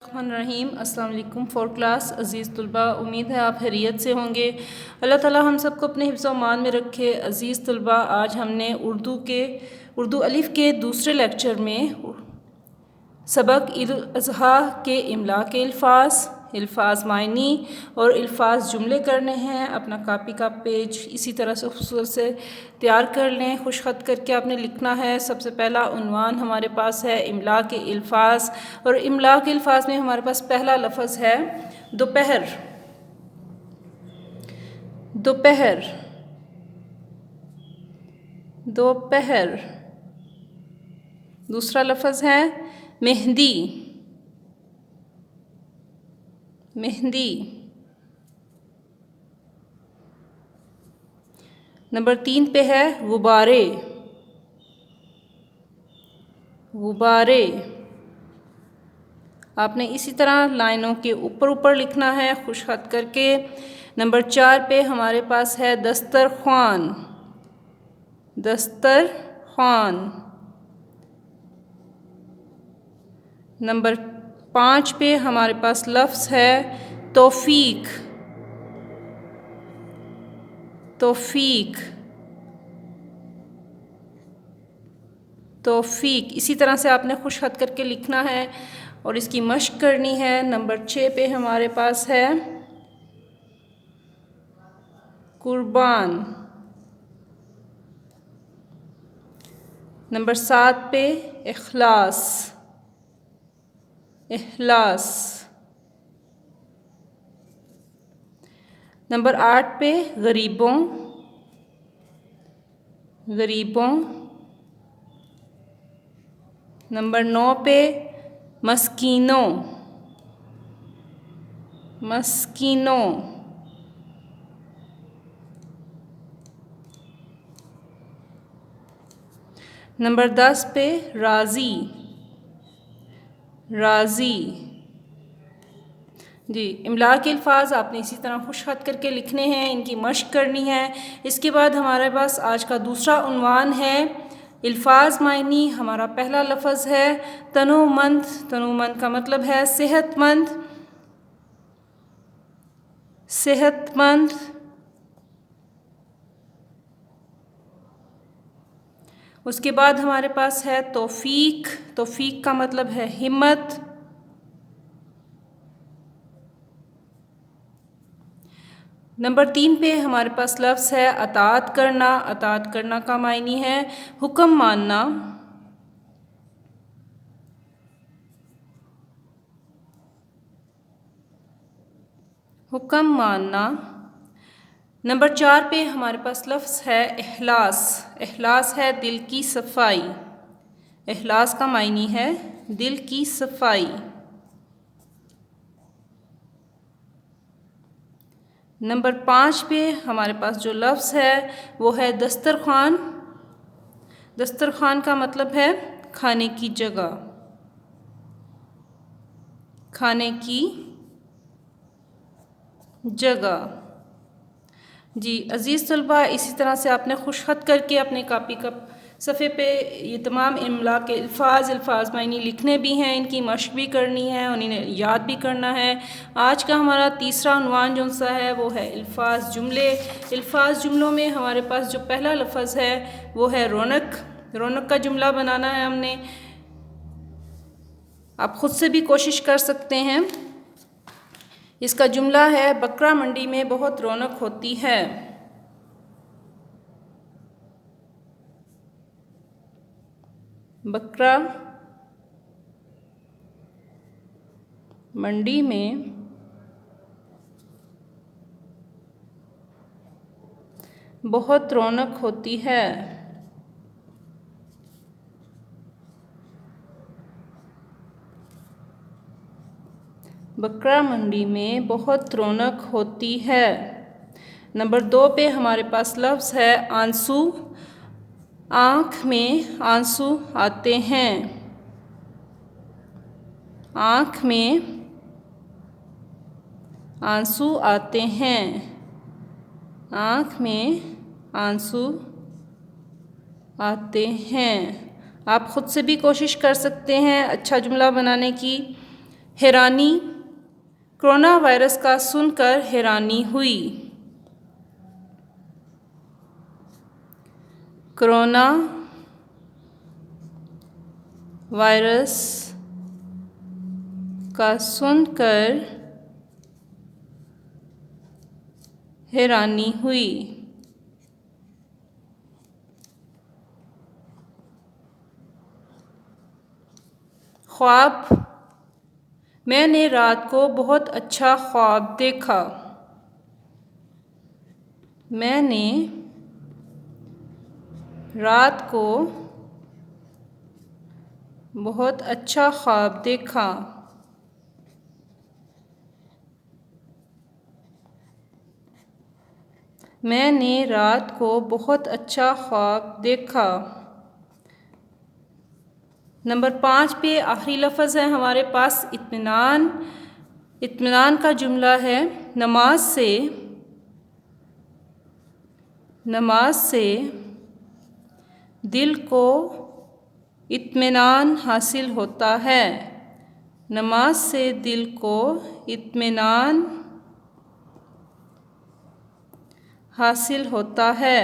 रहीम अस्सलाम वालेकुम four class अज़ीज़ तलबा, उम्मीद है आप खैरियत से होंगे। अल्लाह ताला हम सबको अपने हिफ्ज़ व मान में रखे। अज़ीज़ तलबा, आज हमने उर्दू अलिफ़ के दूसरे लेक्चर में सबक ईद उल अज़हा के इमला के अल्फ़ाज़ मायनी और अल्फ़ाज़ जुमले करने हैं। अपना कापी का पेज इसी तरह से खूबसूरत से तैयार कर लें। खुश ख़त करके आपने लिखना है। सबसे पहला उन्वान हमारे पास है इमला के अल्फ़ाज़, और इमला के अल्फ़ाज़ में हमारे पास पहला लफ्ज़ है दोपहर। दोपहर, दोपहर। दूसरा लफ्ज़ है मेहंदी, मेहंदी। नंबर 3 पे है गुब्बारे, गुब्बारे। आपने इसी तरह लाइनों के ऊपर ऊपर लिखना है खुश खत करके। नंबर 4 पे हमारे पास है दस्तरख्वान, दस्तरख्वान। नंबर 5 पे हमारे पास लफ्ज़ है तौफीक, तौफीक, तौफीक। इसी तरह से आपने खुश खत करके लिखना है और इसकी मश्क करनी है। नंबर 6 पे हमारे पास है कुर्बान। नंबर 7 पे इखलास, इखलास। नंबर 8 पे गरीबों, गरीबों। नंबर 9 पे मस्कीनों, मस्कीनों। नंबर 10 पे राज़ी, राज़ी। जी, इमला के अल्फ़ाज़ आपने इसी तरह खुश खत करके लिखने हैं, इनकी मश्क करनी है। इसके बाद हमारे पास आज का दूसरा उन्वान है अल्फ़ाज़ मायनी। हमारा पहला लफ्ज़ है तनोमंद। तनोमंद का मतलब है सेहतमंद, सेहतमंद। उसके बाद हमारे पास है तौफीक। तौफीक का मतलब है हिम्मत। नंबर 3 पे हमारे पास लफ्ज़ है अतात करना। अतात करना का मायनी है हुक्म मानना, हुक्म मानना। नंबर 4 पे हमारे पास लफ्ज़ है इखलास। इखलास है दिल की सफाई। इखलास का मायनी है दिल की सफाई। नंबर 5 पे हमारे पास जो लफ्ज़ है वो है दस्तरख्वान। दस्तरख्वान का मतलब है खाने की जगह, खाने की जगह। जी अज़ीज़ तलबा, इसी तरह से आपने खुश खत करके अपने कापी का सफ़े पे ये तमाम इमला के अल्फ़ाज़ मायनी लिखने भी हैं, इनकी मश्क भी करनी है और इन्हें याद भी करना है। आज का हमारा तीसरा उन्वान जो सा है वो है अल्फ़ाज़ जुमले। अल्फ़ाज़ जुमलों में हमारे पास जो पहला लफ्ज़ है वो है रौनक। रौनक का जुमला बनाना है हमने। आप ख़ुद से भी कोशिश कर सकते हैं। इसका जुमला है बकरा मंडी में बहुत रौनक होती है। बकरा मंडी में बहुत रौनक होती है। बकरा मंडी में बहुत रौनक होती है। नंबर 2 पे हमारे पास लफ्ज़ है आंसू। आँख में आंसू आते हैं। आँख में आंसू आते हैं। आँख में आंसू आते हैं। आप ख़ुद से भी कोशिश कर सकते हैं अच्छा जुमला बनाने की। हैरानी, कोरोना वायरस का सुनकर हैरानी हुई। कोरोना वायरस का सुनकर हैरानी हुई। ख्वाब, मैंने रात को बहुत अच्छा ख्वाब देखा। मैंने रात को बहुत अच्छा ख्वाब देखा। मैंने रात को बहुत अच्छा ख्वाब देखा। नंबर 5 पे आखिरी लफ्ज़ है हमारे पास इत्मीनान। इत्मीनान का जुमला है नमाज से दिल को इत्मीनान हासिल होता है। नमाज से दिल को इत्मीनान हासिल होता है।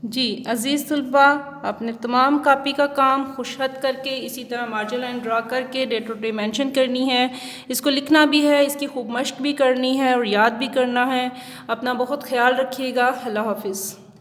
जी अज़ीज़ तलबा, अपने तमाम कापी का काम खुशहद करके इसी तरह मार्जिन लाइन ड्रा करके डे टू डे मेंशन करनी है। इसको लिखना भी है, इसकी खूब मश्क भी करनी है और याद भी करना है। अपना बहुत ख्याल रखिएगा। अल्लाह हाफ़िज़।